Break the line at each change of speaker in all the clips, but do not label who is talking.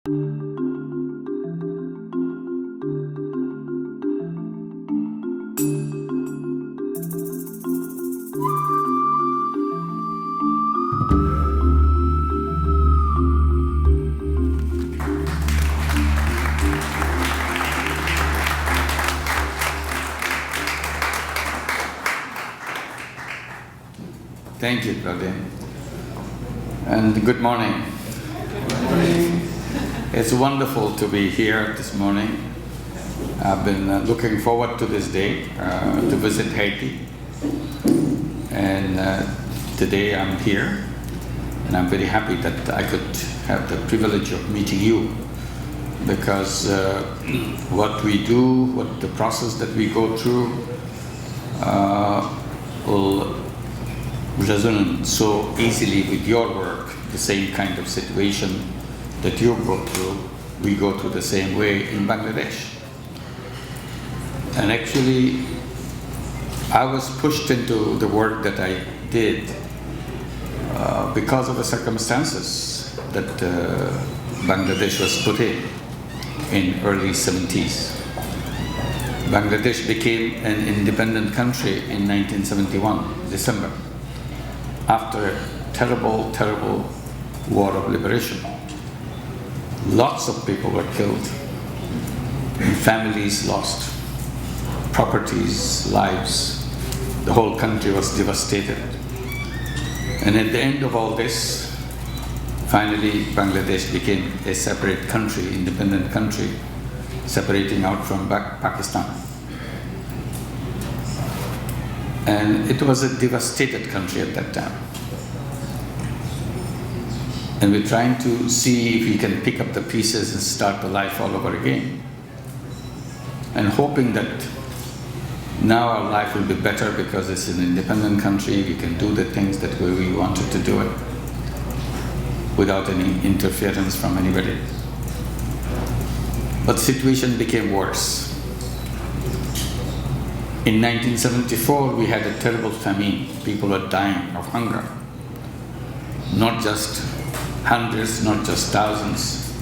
Thank you, Claudine. And good morning. It's wonderful to be here this morning. I've been looking forward to this day to visit Haiti. And today I'm here. And I'm very happy that I could have the privilege of meeting you. Because what we do, what the process that we go through will resonate so easily with your work, the same kind of situation that you go through, we go through the same way in Bangladesh. And actually, I was pushed into the work that I did because of the circumstances that Bangladesh was put in early 70s. Bangladesh became an independent country in 1971, December. After a terrible, terrible war of liberation. Lots of people were killed, families lost, properties, lives. The whole country was devastated. And at the end of all this, finally Bangladesh became a separate country, independent country, separating out from Pakistan. And it was a devastated country at that time. And we're trying to see if we can pick up the pieces and start the life all over again. And hoping that now our life will be better because it's an independent country, we can do the things that we wanted to do it without any interference from anybody. But the situation became worse. In 1974, we had a terrible famine. People were dying of hunger. Not just hundreds, not just thousands,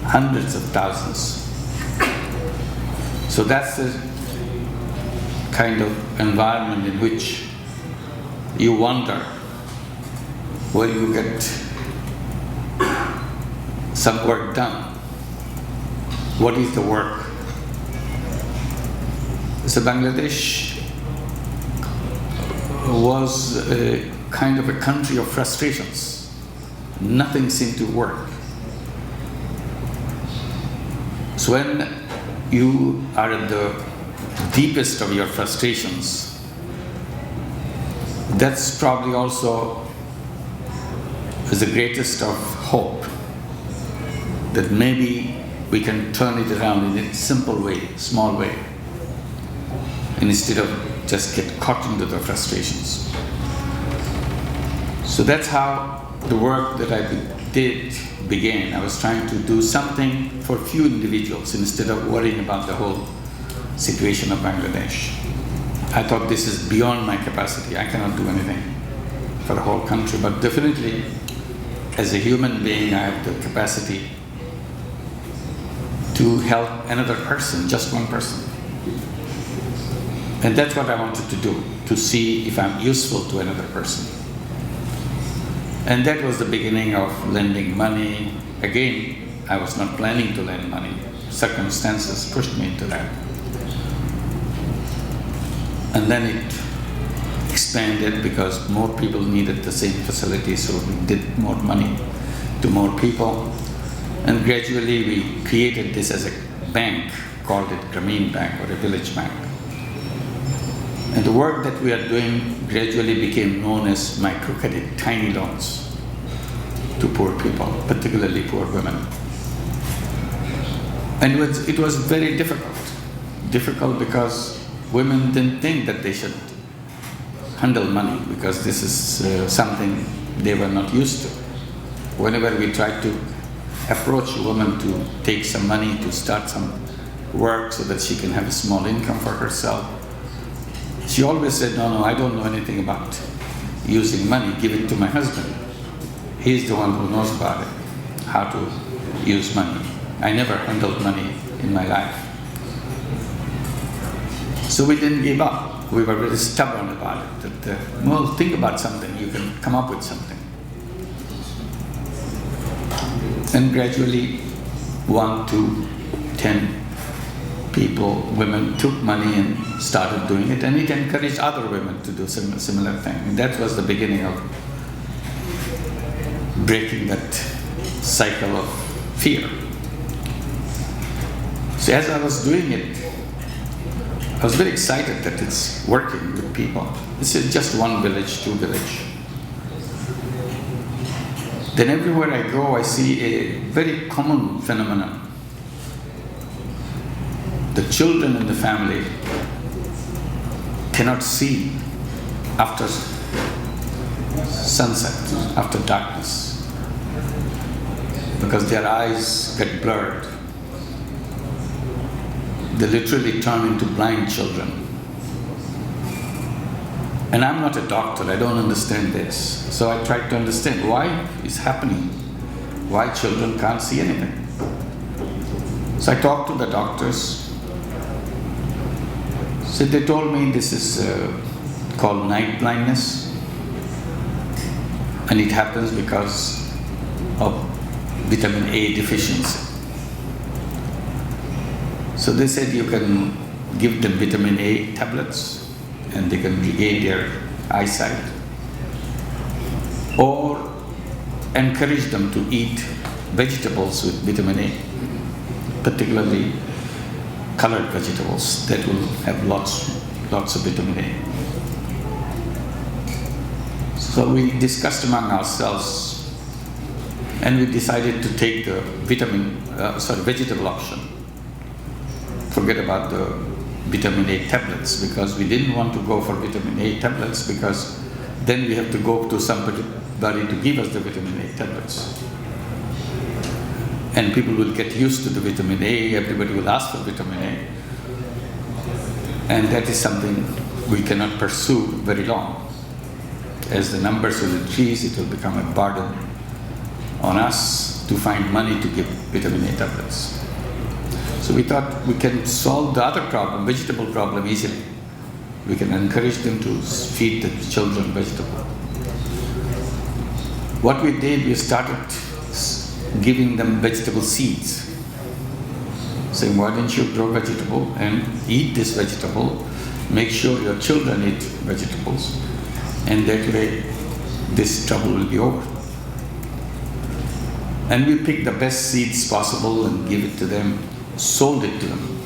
hundreds of thousands. So that's the kind of environment in which you wonder, will you get some work done? What is the work? So Bangladesh was a kind of a country of frustrations. Nothing seemed to work. So when you are at the deepest of your frustrations, that's probably also is the greatest of hope, that maybe we can turn it around in a simple way, small way, and instead of just get caught into the frustrations. So that's how the work that I did began. I was trying to do something for few individuals instead of worrying about the whole situation of Bangladesh. I thought this is beyond my capacity. I cannot do anything for the whole country, but definitely as a human being, I have the capacity to help another person, just one person. And that's what I wanted to do, to see if I'm useful to another person. And that was the beginning of lending money. Again, I was not planning to lend money. Circumstances pushed me into that. And then it expanded because more people needed the same facility, so we did more money to more people. And gradually we created this as a bank, called it Grameen Bank or a village bank. And the work that we are doing gradually became known as microcredit, tiny loans to poor people, particularly poor women. And it was very difficult. Difficult because women didn't think that they should handle money because this is something they were not used to. Whenever we tried to approach a woman to take some money to start some work so that she can have a small income for herself, she always said, no, I don't know anything about using money, give it to my husband. He's the one who knows about it, how to use money. I never handled money in my life. So we didn't give up. We were very stubborn about it. That, well, think about something, you can come up with something. And gradually, 1 to 10 people, women took money and started doing it, and it encouraged other women to do similar thing. And that was the beginning of breaking that cycle of fear. So as I was doing it, I was very excited that it's working with people. This is just 1 village, 2 village. Then everywhere I go, I see a very common phenomenon. The children in the family cannot see after sunset, after darkness, because their eyes get blurred. They literally turn into blind children. And I'm not a doctor, I don't understand this. So I tried to understand why it's happening, why children can't see anything. So I talked to the doctors. So they told me this is called night blindness, and it happens because of vitamin A deficiency. So they said you can give them vitamin A tablets and they can regain their eyesight, or encourage them to eat vegetables with vitamin A, particularly colored vegetables that will have lots of vitamin A. So we discussed among ourselves, and we decided to take the vegetable option. Forget about the vitamin A tablets, because we didn't want to go for vitamin A tablets, because then we have to go to somebody to give us the vitamin A tablets. And people will get used to the vitamin A, everybody will ask for vitamin A. And that is something we cannot pursue very long. As the numbers will increase, it will become a burden on us to find money to give vitamin A tablets. So we thought we can solve the other problem, vegetable problem, easily. We can encourage them to feed the children vegetable. What we did, we started giving them vegetable seeds, saying, why don't you grow vegetable and eat this vegetable, make sure your children eat vegetables, and that way this trouble will be over. And we picked the best seeds possible and give it to them, sold it to them,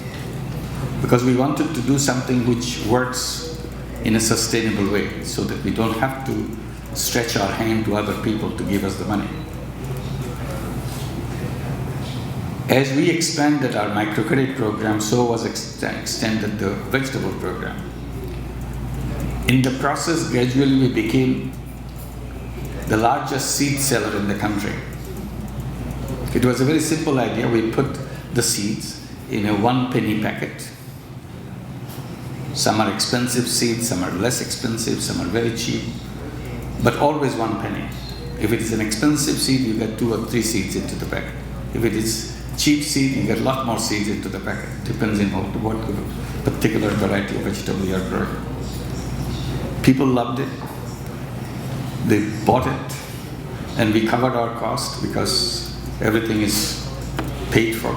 because we wanted to do something which works in a sustainable way, so that we don't have to stretch our hand to other people to give us the money. As we expanded our microcredit program, so was extended the vegetable program. In the process, gradually we became the largest seed seller in the country. It was a very simple idea. We put the seeds in a 1 penny packet. Some are expensive seeds, some are less expensive, some are very cheap, but always 1 penny. If it is an expensive seed, you get 2 or 3 seeds into the packet. If it is cheap seed, you get a lot more seeds into the packet, depending on what particular variety of vegetable you are growing. People loved it, they bought it, and we covered our cost because everything is paid for.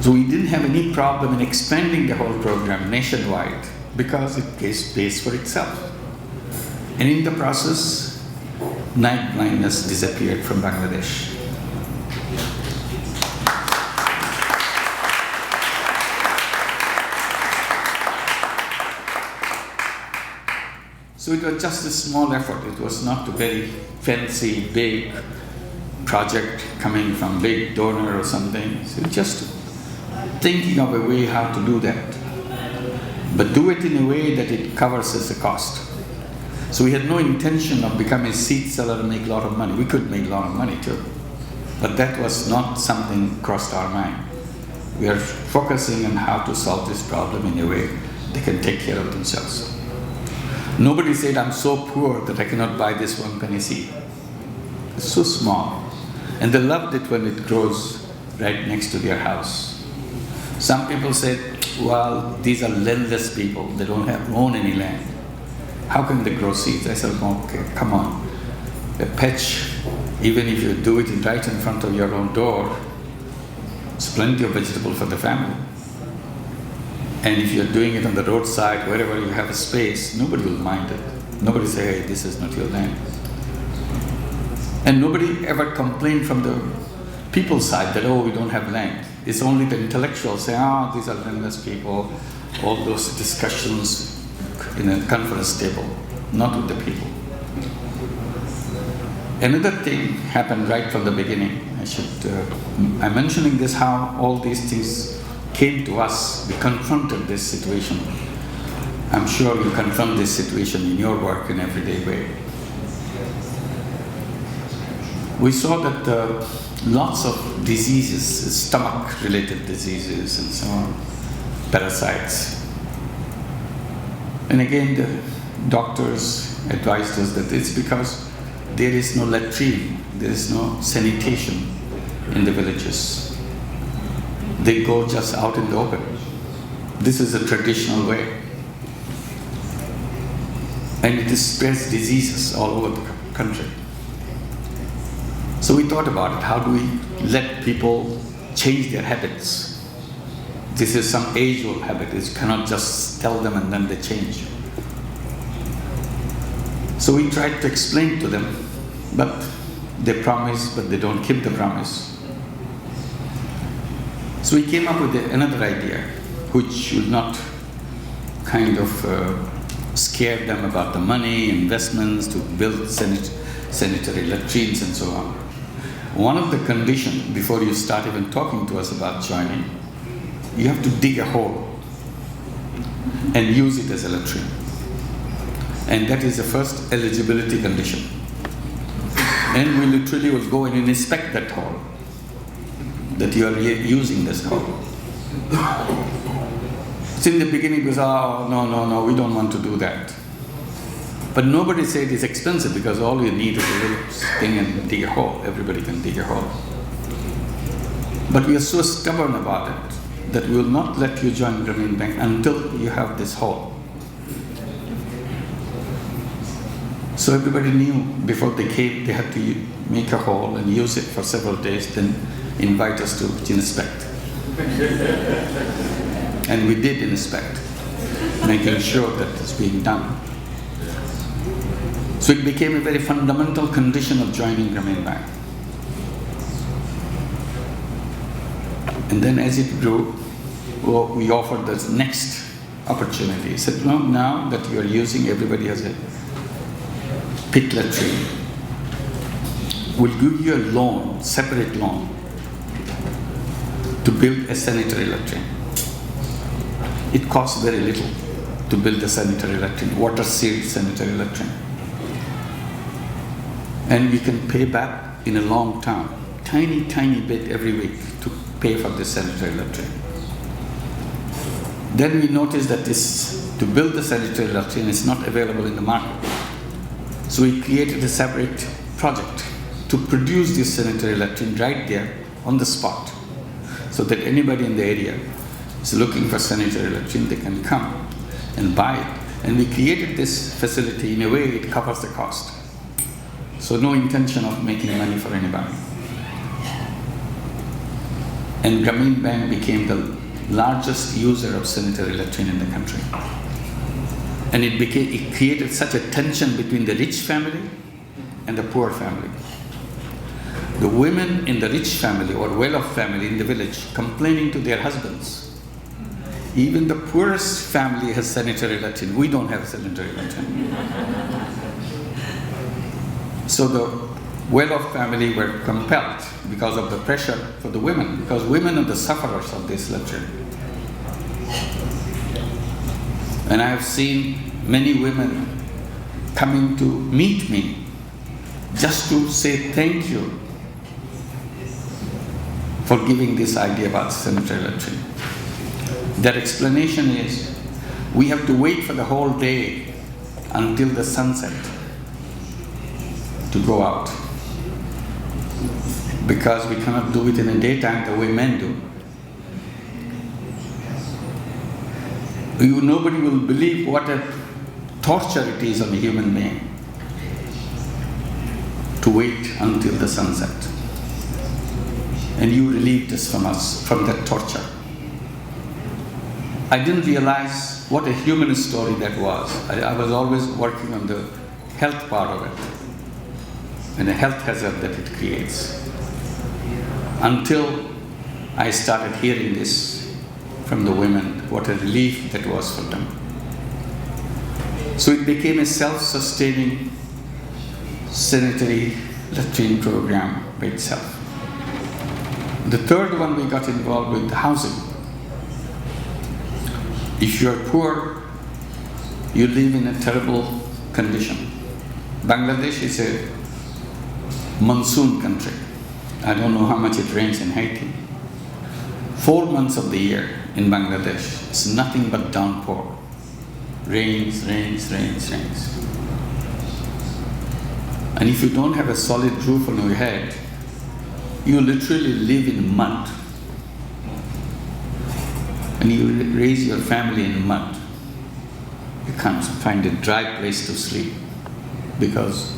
So we didn't have any problem in expanding the whole program nationwide, because it pays for itself. And in the process, night blindness disappeared from Bangladesh. So it was just a small effort. It was not a very fancy, big project coming from big donor or something. So just thinking of a way how to do that. But do it in a way that it covers as a cost. So we had no intention of becoming a seed seller and make a lot of money. We could make a lot of money too. But that was not something crossed our mind. We are focusing on how to solve this problem in a way they can take care of themselves. Nobody said, I'm so poor that I cannot buy this 1 penny seed. It's so small. And they loved it when it grows right next to their house. Some people said, well, these are landless people. They don't own any land. How can they grow seeds? I said, okay, come on. A patch, even if you do it right in front of your own door, it's plenty of vegetable for the family. And if you're doing it on the roadside, wherever you have a space, nobody will mind it. Nobody say, hey, this is not your land. And nobody ever complained from the people's side that, oh, we don't have land. It's only the intellectuals say, these are landless people. All those discussions in a conference table, not with the people. Another thing happened right from the beginning. I'm mentioning this, how all these things came to us. We confronted this situation. I'm sure you confront this situation in your work in everyday way. We saw that lots of diseases, stomach-related diseases and so on, parasites. And again, the doctors advised us that it's because there is no latrine, there is no sanitation in the villages. They go just out in the open. This is a traditional way. And it spreads diseases all over the country. So we thought about it. How do we let people change their habits? This is some age-old habit. You cannot just tell them and then they change. So we tried to explain to them, but they promise, but they don't keep the promise. So we came up with another idea, which will not kind of scare them about the money, investments to build sanitary latrines and so on. One of the conditions before you start even talking to us about joining, you have to dig a hole and use it as a latrine. And that is the first eligibility condition. And we literally will go and inspect that hole, that you are using this hole. So in the beginning, because, no, we don't want to do that. But nobody said it's expensive because all you need is a little thing and dig a hole. Everybody can dig a hole. But we are so stubborn about it that we will not let you join Grameen Bank until you have this hole. So everybody knew before they came, they had to make a hole and use it for several days, then invite us to inspect. And we did inspect, making sure that it's being done. So it became a very fundamental condition of joining Grameen Bank. And then as it grew, we offered the next opportunity. He said, no, now that you are using, everybody has a pit latrine. We'll give you a loan, separate loan, to build a sanitary latrine. It costs very little to build a sanitary latrine, water-sealed sanitary latrine. And we can pay back in a long time, tiny, tiny bit every week to pay for this sanitary latrine. Then we noticed that to build the sanitary latrine is not available in the market. So we created a separate project to produce this sanitary latrine right there on the spot, so that anybody in the area is looking for sanitary latrine, they can come and buy it. And we created this facility in a way it covers the cost. So no intention of making money for anybody. And Grameen Bank became the largest user of sanitary latrine in the country. And it created such a tension between the rich family and the poor family. The women in the rich family or well-off family in the village complaining to their husbands, even the poorest family has sanitary latrine. We don't have sanitary latrine. So the well-off family were compelled because of the pressure for the women, because women are the sufferers of this latrine. And I have seen many women coming to meet me just to say thank you for giving this idea about sanitary latrine. Their explanation is, we have to wait for the whole day until the sunset to go out. because we cannot do it in the daytime the way men do. Nobody will believe what a torture it is on a human being to wait until the sunset. And you relieved us from that torture. I didn't realize what a human story that was. I was always working on the health part of it and the health hazard that it creates. Until I started hearing this from the women, what a relief that was for them. So it became a self-sustaining sanitary latrine program by itself. The third one, we got involved with housing. If you are poor, you live in a terrible condition. Bangladesh is a monsoon country. I don't know how much it rains in Haiti. 4 months of the year in Bangladesh, it's nothing but downpour. Rains, rains, rains, rains. And if you don't have a solid roof on your head, you literally live in mud. And you raise your family in mud. You can't find a dry place to sleep because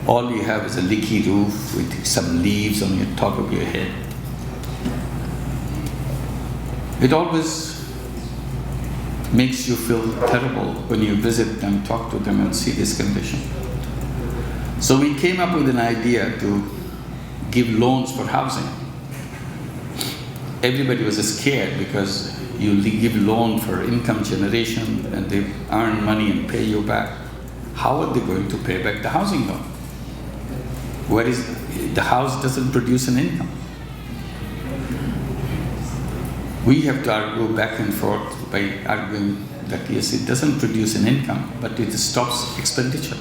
all you have is a leaky roof with some leaves on your top of your head. It always makes you feel terrible when you visit them, talk to them, and see this condition. So we came up with an idea to give loans for housing. Everybody was scared because you give loan for income generation and they earn money and pay you back. How are they going to pay back the housing loan? The house doesn't produce an income. We have to argue back and forth by arguing that yes, it doesn't produce an income, but it stops expenditure.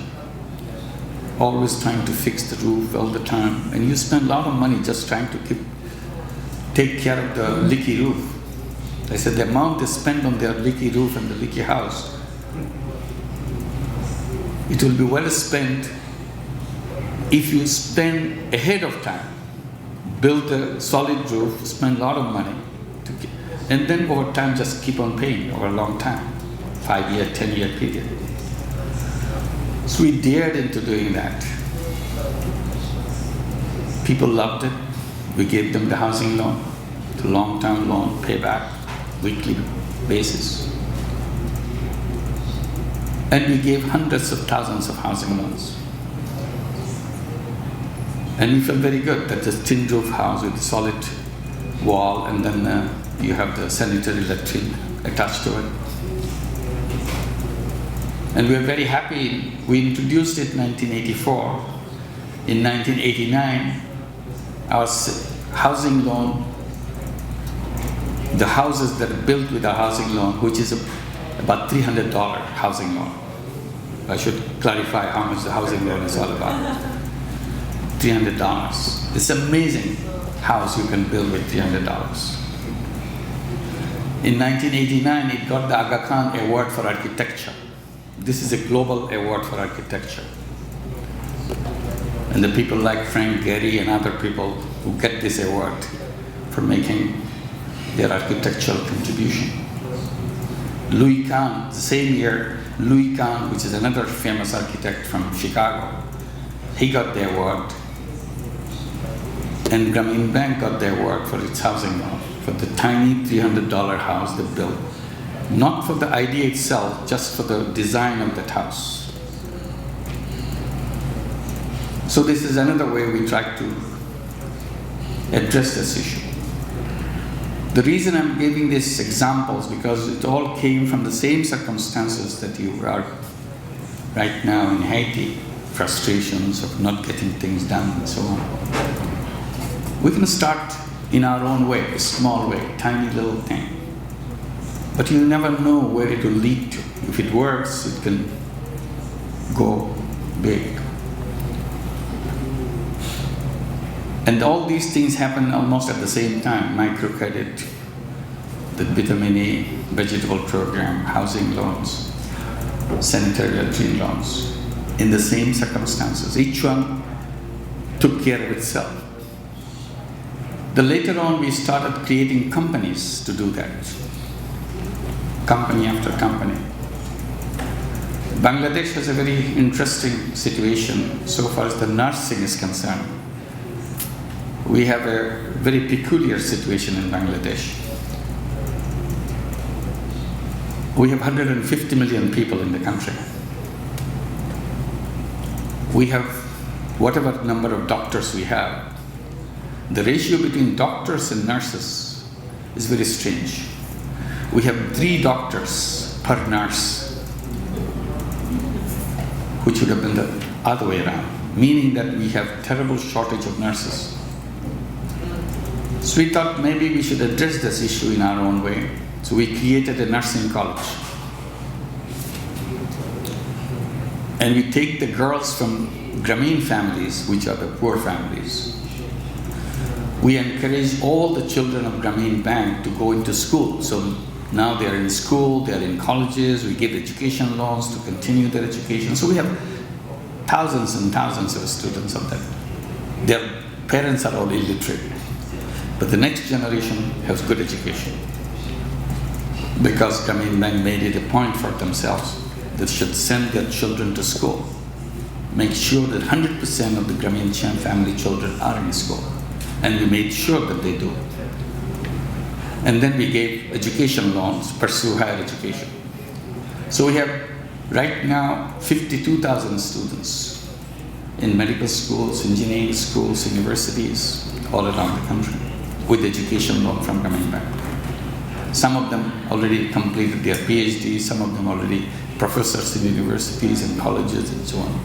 Always trying to fix the roof all the time, and you spend a lot of money just trying to take care of the leaky roof. I said the amount they spend on their leaky roof and the leaky house, it will be well spent if you spend ahead of time, build a solid roof, spend a lot of money, and then over time just keep on paying over a long time, 5-year, 10-year period. So we dared into doing that. People loved it. We gave them the housing loan, the long-term loan, payback, weekly basis. And we gave hundreds of thousands of housing loans. And we felt very good that this tin roof house with a solid wall, and then you have the sanitary latrine attached to it. And we were very happy. We introduced it in 1984. In 1989, our housing loan, the houses that are built with our housing loan, which is about $300 housing loan. I should clarify how much the housing loan is all about. $300. It's amazing house you can build with $300. In 1989, it got the Aga Khan Award for Architecture. This is a global award for architecture. And the people like Frank Gehry and other people who get this award for making their architectural contribution. Louis Kahn, the same year, Louis Kahn, which is another famous architect from Chicago, he got the award. And Grameen Bank got the award for its housing loan, for the tiny $300 house they built. Not for the idea itself, just for the design of that house. So this is another way we try to address this issue. The reason I'm giving these examples because it all came from the same circumstances that you are right now in Haiti, frustrations of not getting things done and so on. We can start in our own way, a small way, tiny little thing. But you never know where it will lead to. If it works, it can go big. And all these things happen almost at the same time. Microcredit, the vitamin A vegetable program, housing loans, sanitary latrine loans, in the same circumstances. Each one took care of itself. Then later on, we started creating companies to do that, company after company. Bangladesh has a very interesting situation so far as the nursing is concerned. We have a very peculiar situation in Bangladesh. We have 150 million people in the country. We have whatever number of doctors we have. The ratio between doctors and nurses is very strange. We have 3 doctors per nurse, which would have been the other way around, meaning that we have terrible shortage of nurses. So we thought maybe we should address this issue in our own way. So we created a nursing college. And we take the girls from Grameen families, which are the poor families. We encourage all the children of Grameen Bank to go into school. So now they are in school, they are in colleges, we give education loans to continue their education. So we have thousands and thousands of students of that. Their parents are all illiterate, but the next generation has good education. Because Grameen Bank made it a point for themselves that they should send their children to school. Make sure that 100% of the Grameen family children are in school. And we made sure that they do. And then we gave education loans, pursue higher education. So we have right now 52,000 students in medical schools, engineering schools, universities, all around the country, with education loan from Grameen Bank. Some of them already completed their PhD, some of them already professors in universities and colleges and so on.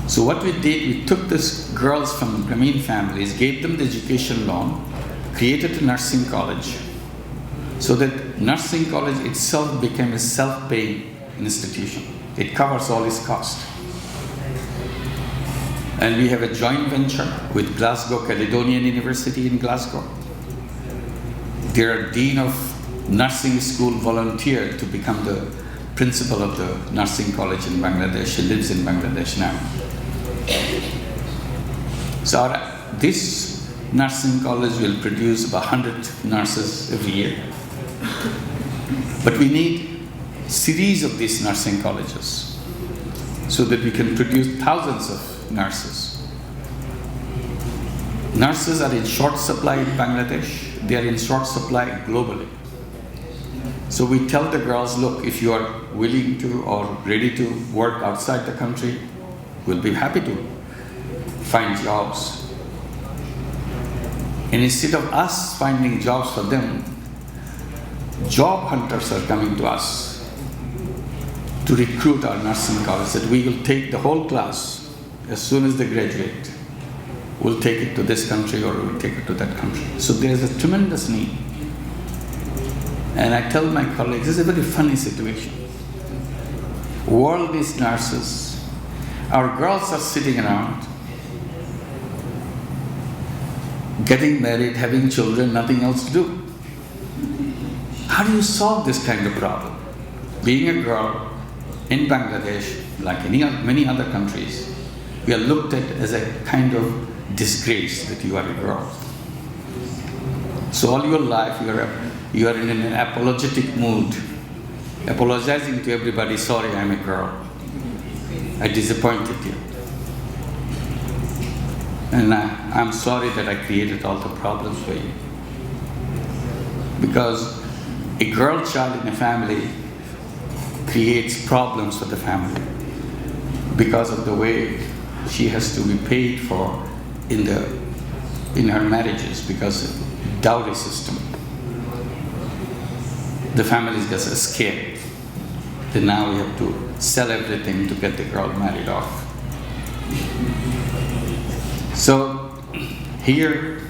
So what we did, we took these girls from Grameen families, gave them the education loan, created a nursing college, so that nursing college itself became a self-paying institution. It covers all its costs. And we have a joint venture with Glasgow Caledonian University in Glasgow. Their Dean of Nursing School volunteered to become the principal of the nursing college in Bangladesh. She lives in Bangladesh now. So this nursing college will produce about 100 nurses every year. But we need a series of these nursing colleges so that we can produce thousands of nurses. Nurses are in short supply in Bangladesh. They are in short supply globally. So we tell the girls, look, if you are willing to or ready to work outside the country, we'll be happy to find jobs. And instead of us finding jobs for them, job hunters are coming to us to recruit our nursing college, that we will take the whole class as soon as they graduate. We'll take it to this country or we'll take it to that country. So there's a tremendous need. And I tell my colleagues, this is a very funny situation. World is nurses. Our girls are sitting around, getting married, having children, nothing else to do. How do you solve this kind of problem? Being a girl in Bangladesh, like many other countries, we are looked at as a kind of disgrace that you are a girl. So all your life you are in an apologetic mood, apologizing to everybody, sorry, I'm a girl. I disappointed you. And I'm sorry that I created all the problems for you. Because a girl child in a family creates problems for the family because of the way she has to be paid for in her marriages, because of dowry system. The families get scared. Then now we have to sell everything to get the girl married off. So here,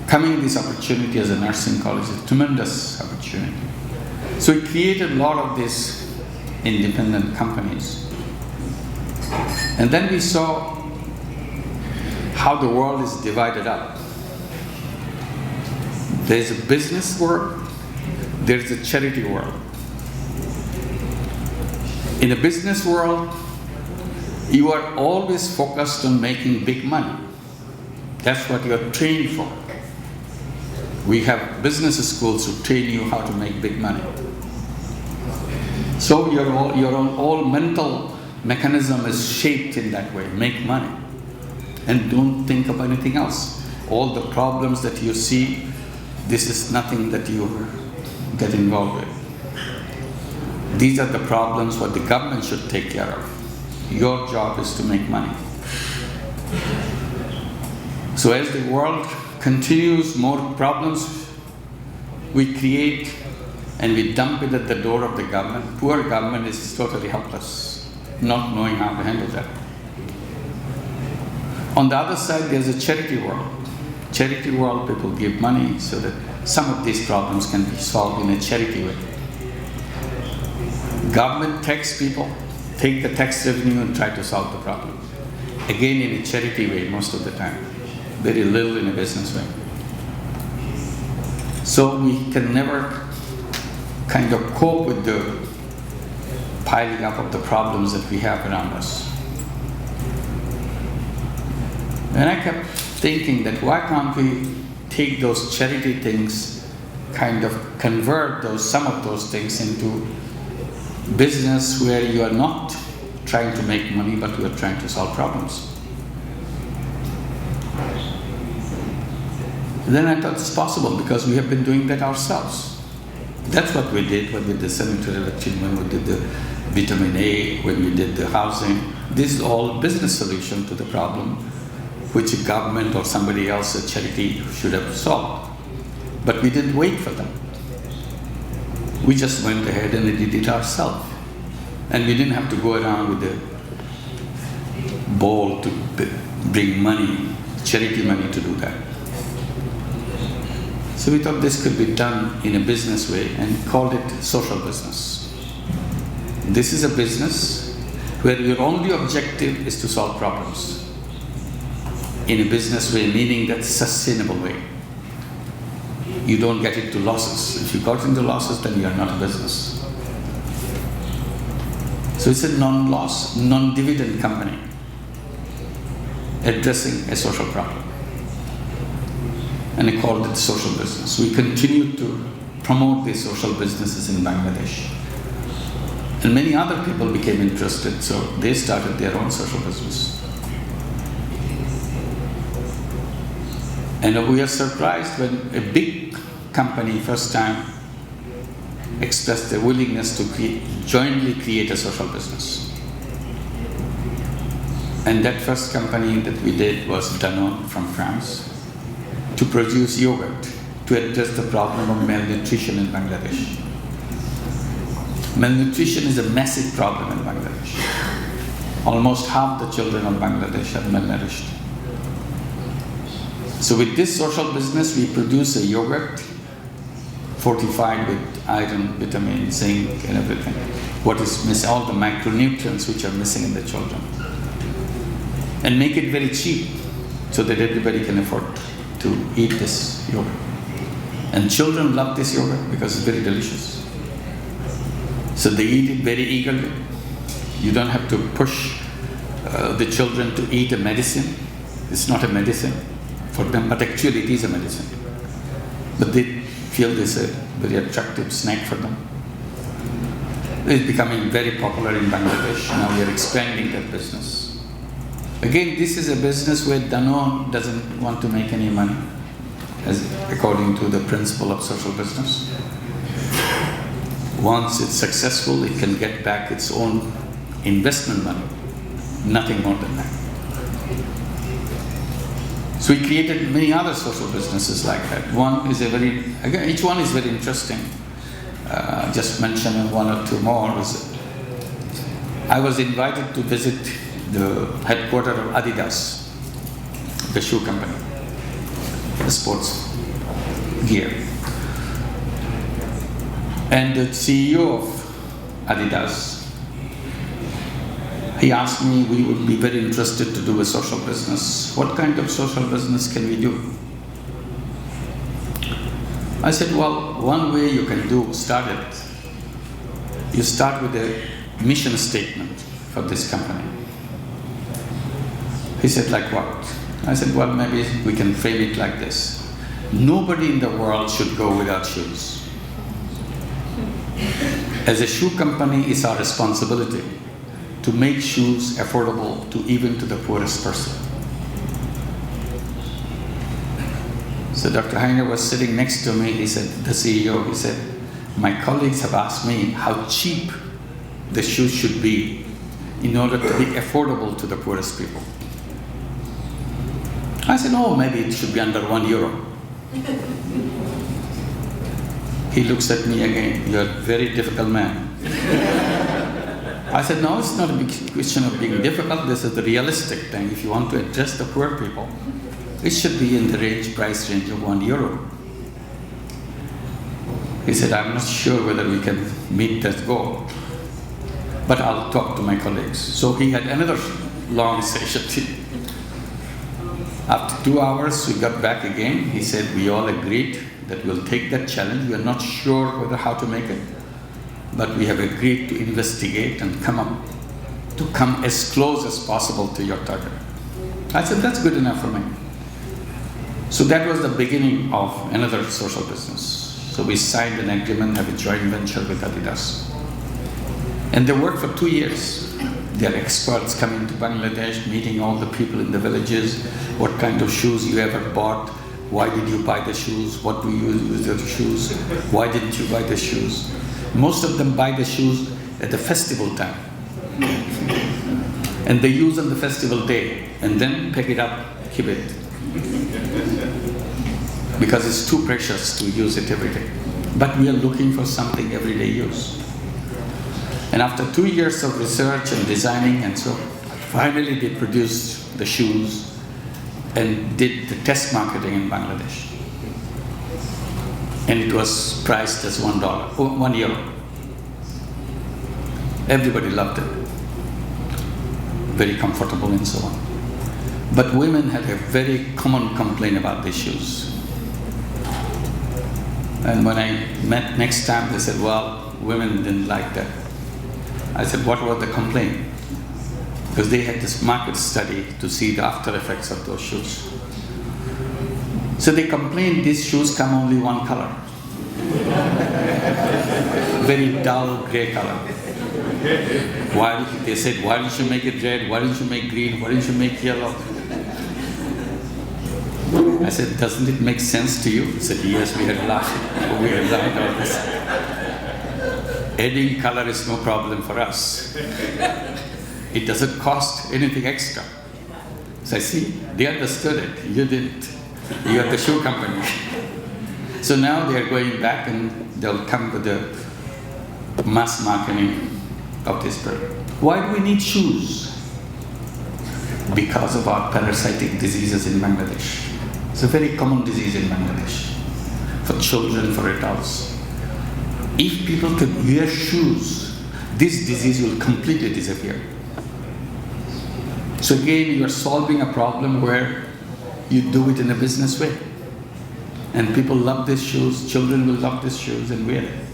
coming this opportunity as a nursing college is a tremendous opportunity. So we created a lot of these independent companies. And then we saw how the world is divided up. There's a business world, there's a charity world. In the business world, you are always focused on making big money. That's what you're trained for. We have business schools who train you how to make big money. So your whole mental mechanism is shaped in that way. Make money. And don't think of anything else. All the problems that you see, this is nothing that you get involved with. These are the problems what the government should take care of. Your job is to make money. So as the world continues, more problems we create and we dump it at the door of the government. Poor government is totally helpless, not knowing how to handle that. On the other side, there's a charity world. Charity world, people give money so that some of these problems can be solved in a charity way. Government tax people, take the tax revenue and try to solve the problem. Again, in a charity way most of the time. Very little in a business way. So we can never kind of cope with the piling up of the problems that we have around us. And I kept thinking that why can't we take those charity things, kind of convert some of those things into business where you are not trying to make money, but you are trying to solve problems. Then I thought it's possible because we have been doing that ourselves. That's what we did when we did the sanitary election, when we did the vitamin A, when we did the housing. This is all business solution to the problem which a government or somebody else, a charity, should have solved. But we didn't wait for them. We just went ahead and did it ourselves. And we didn't have to go around with a bowl to bring money, charity money to do that. So we thought this could be done in a business way and called it social business. This is a business where your only objective is to solve problems. In a business way, meaning that sustainable way. You don't get into losses. If you got into losses, then you are not a business. So it's a non-loss, non-dividend company addressing a social problem. And I called it social business. We continued to promote these social businesses in Bangladesh. And many other people became interested, so they started their own social business. And we are surprised when a big company first time expressed their willingness to jointly create a social business. And that first company that we did was Danone from France, to produce yogurt to address the problem of malnutrition in Bangladesh. Malnutrition is a massive problem in Bangladesh. Almost half the children of Bangladesh are malnourished. So with this social business, we produce a yogurt fortified with iron, vitamin, zinc, and everything. What is missing, all the macronutrients which are missing in the children. And make it very cheap so that everybody can afford to eat this yogurt. And children love this yogurt because it's very delicious. So they eat it very eagerly. You don't have to push the children to eat a medicine. It's not a medicine for them, but actually it is a medicine. But they feel this a very attractive snack for them. It's becoming very popular in Bangladesh. Now we are expanding that business. Again, this is a business where Danone doesn't want to make any money, according to the principle of social business. Once it's successful, it can get back its own investment money, nothing more than that. So we created many other social businesses like that. Each one is very interesting. Just mention one or two more. I was invited to visit the headquarters of Adidas, the shoe company, the sports gear. And the CEO of Adidas, he asked me, we would be very interested to do a social business. What kind of social business can we do? I said, well, one way you can start it. You start with a mission statement for this company. He said, like what? I said, well, maybe we can frame it like this. Nobody in the world should go without shoes. As a shoe company, it's our responsibility to make shoes affordable to even to the poorest person. So Dr. Heiner was sitting next to me. He said, the CEO, he said, my colleagues have asked me how cheap the shoes should be in order to be affordable to the poorest people. I said, oh, maybe it should be under €1. He looks at me again, you're a very difficult man. I said, no, it's not a big question of being difficult, this is the realistic thing. If you want to address the poor people, it should be in the price range of €1. He said, I'm not sure whether we can meet that goal, but I'll talk to my colleagues. So he had another long session. After 2 hours, we got back again. He said, we all agreed that we'll take that challenge. We are not sure whether how to make it, but we have agreed to investigate and come as close as possible to your target. I said, that's good enough for me. So that was the beginning of another social business. So we signed an agreement, have a joint venture with Adidas. And they worked for 2 years. They are experts coming to Bangladesh, meeting all the people in the villages, what kind of shoes you ever bought, why did you buy the shoes, what do you use the shoes, why didn't you buy the shoes. Most of them buy the shoes at the festival time. And they use on the festival day, and then pick it up, keep it. Because it's too precious to use it every day. But we are looking for something everyday use. And after 2 years of research and designing and so, finally they produced the shoes and did the test marketing in Bangladesh. And it was priced as €1. Everybody loved it. Very comfortable and so on. But women had a very common complaint about these shoes. And when I met next time, they said, well, women didn't like that. I said, what was the complaint? Because they had this market study to see the after effects of those shoes. So they complained these shoes come only one color. Very dull gray color. They said, why didn't you make it red? Why didn't you make green? Why didn't you make yellow? I said, doesn't it make sense to you? He said, yes, we had laughed on this. Adding color is no problem for us. It doesn't cost anything extra. So I see, they understood it. You didn't. You are the shoe company. So now they are going back and they'll come with the mass marketing of this product. Why do we need shoes? Because of our parasitic diseases in Bangladesh. It's a very common disease in Bangladesh, for children, for adults. If people could wear shoes, this disease will completely disappear. So again, you are solving a problem where you do it in a business way. And people love these shoes, children will love these shoes and wear it.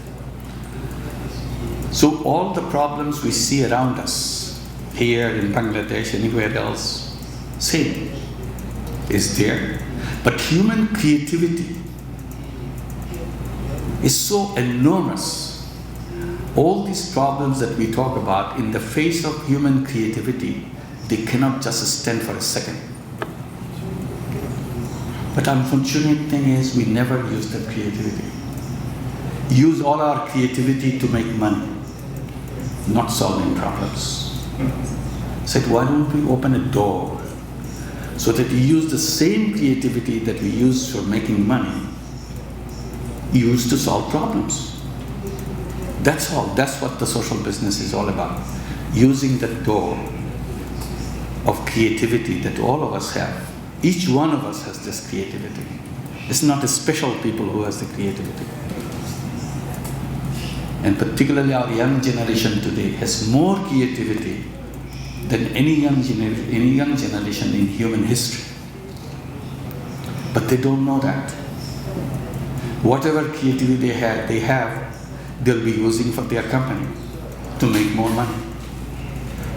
So all the problems we see around us, here in Bangladesh, anywhere else, same is there. But human creativity is so enormous. All these problems that we talk about, in the face of human creativity, they cannot just stand for a second. But unfortunate thing is we never use that creativity. Use all our creativity to make money, not solving problems. Said, why don't we open a door so that we use the same creativity that we use for making money, use to solve problems. That's all. That's what the social business is all about. Using the door of creativity that all of us have. Each one of us has this creativity. It's not a special people who has the creativity. And particularly our young generation today has more creativity than any young generation in human history. But they don't know that. Whatever creativity they have, they'll be using for their company to make more money.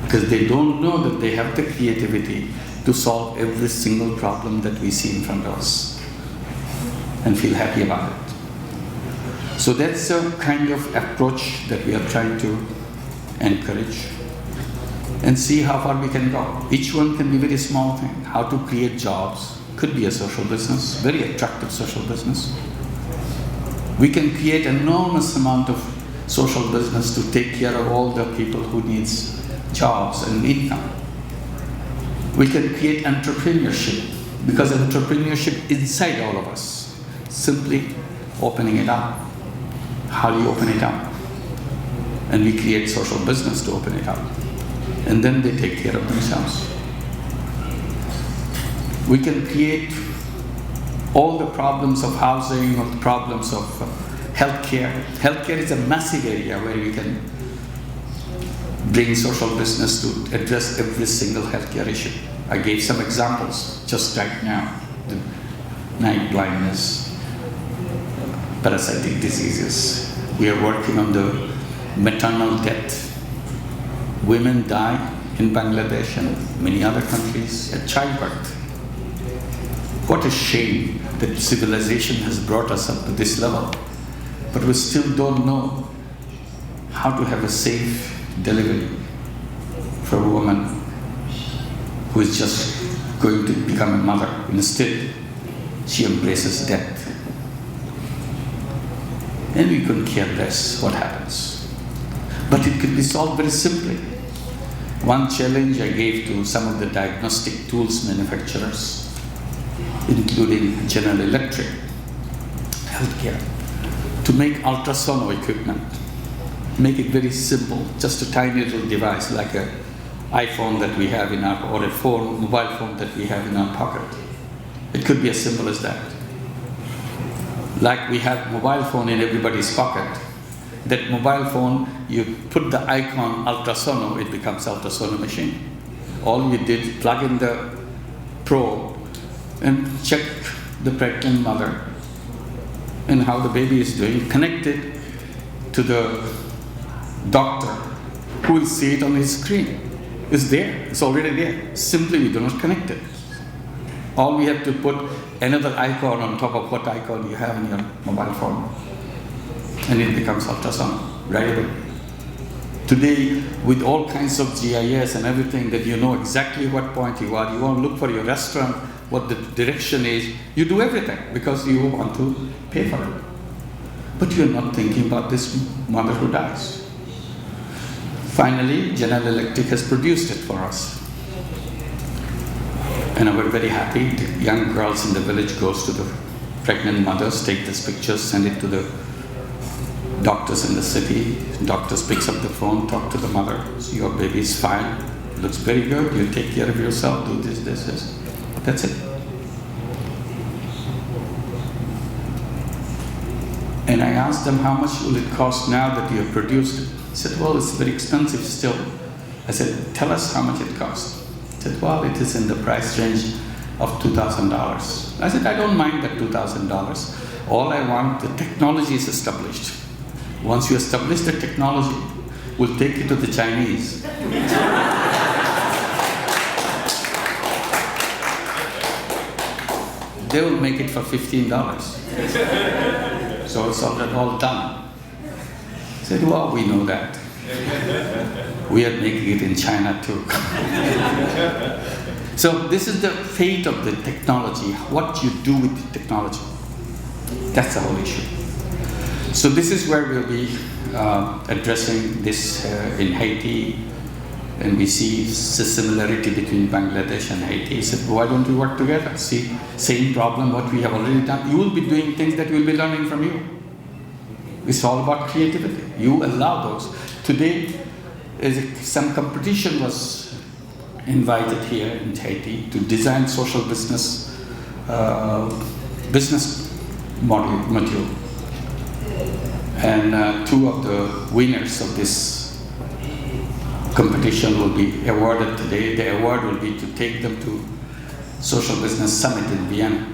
Because they don't know that they have the creativity to solve every single problem that we see in front of us and feel happy about it. So that's the kind of approach that we are trying to encourage and see how far we can go. Each one can be a very small thing. How to create jobs could be a social business, very attractive social business. We can create enormous amount of social business to take care of all the people who needs jobs and income. We can create entrepreneurship, because entrepreneurship inside all of us, simply opening it up. How do you open it up? And we create social business to open it up. And then they take care of themselves. We can create all the problems of housing, or the problems of healthcare. Healthcare is a massive area where we can bring social business to address every single healthcare issue. I gave some examples just right now. The night blindness, parasitic diseases. We are working on the maternal death. Women die in Bangladesh and many other countries at childbirth. What a shame that civilization has brought us up to this level, but we still don't know how to have a safe delivery for a woman who is just going to become a mother. Instead, she embraces death. And we couldn't care less what happens. But it could be solved very simply. One challenge I gave to some of the diagnostic tools manufacturers, including General Electric, healthcare, to make ultrasound equipment. Make it very simple, just a tiny little device like an iPhone that we have in our, or a phone, mobile phone that we have in our pocket. It could be as simple as that. Like we have mobile phone in everybody's pocket. That mobile phone, you put the icon ultrasono, it becomes ultrasono machine. All you did, plug in the probe and check the pregnant mother and how the baby is doing, connect it to the doctor who will see it on his screen. It's there, it's already there. Simply we do not connect it. All we have to put another icon on top of what icon you have in your mobile phone. And it becomes ultrasound right away. Today, with all kinds of GIS and everything, that you know exactly what point you are, you want to look for your restaurant, what the direction is, you do everything because you want to pay for it. But you're not thinking about this mother who dies. Finally, General Electric has produced it for us. And we're very happy. The young girls in the village goes to the pregnant mothers, take these pictures, send it to the doctors in the city. Doctors picks up the phone, talk to the mother. So your baby is fine, looks very good. You take care of yourself, do this, this, this. That's it. And I asked them, how much will it cost now that you have produced it? He said, well, it's very expensive still. I said, tell us how much it costs. He said, well, it is in the price range of $2,000. I said, I don't mind that $2,000. All I want, the technology is established. Once you establish the technology, we'll take it to the Chinese. They will make it for $15. So it's all done. I said, well, we know that. We are making it in China too. So this is the fate of the technology, what you do with the technology. That's the whole issue. So this is where we'll be addressing this in Haiti, and we see the similarity between Bangladesh and Haiti. He said, why don't we work together? See, same problem, what we have already done. You will be doing things that we'll be learning from you. It's all about creativity. You allow those. Today, some competition was invited here in Haiti to design social business module. And two of the winners of this competition will be awarded today. The award will be to take them to Social Business Summit in Vienna.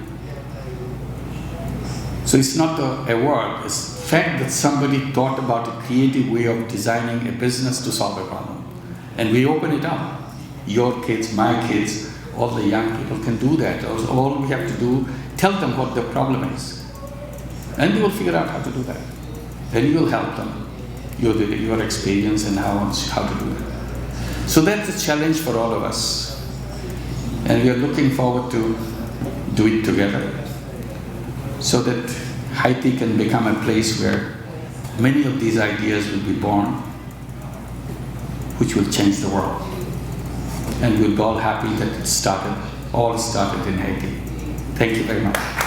So it's not the award, it's the fact that somebody thought about a creative way of designing a business to solve a problem. And we open it up. Your kids, my kids, all the young people can do that. All we have to do, tell them what the problem is. And they will figure out how to do that. And you will help them, your experience and how to do it. So that's a challenge for all of us. And we are looking forward to do it together so that Haiti can become a place where many of these ideas will be born, which will change the world. And we'll be all happy that it all started in Haiti. Thank you very much.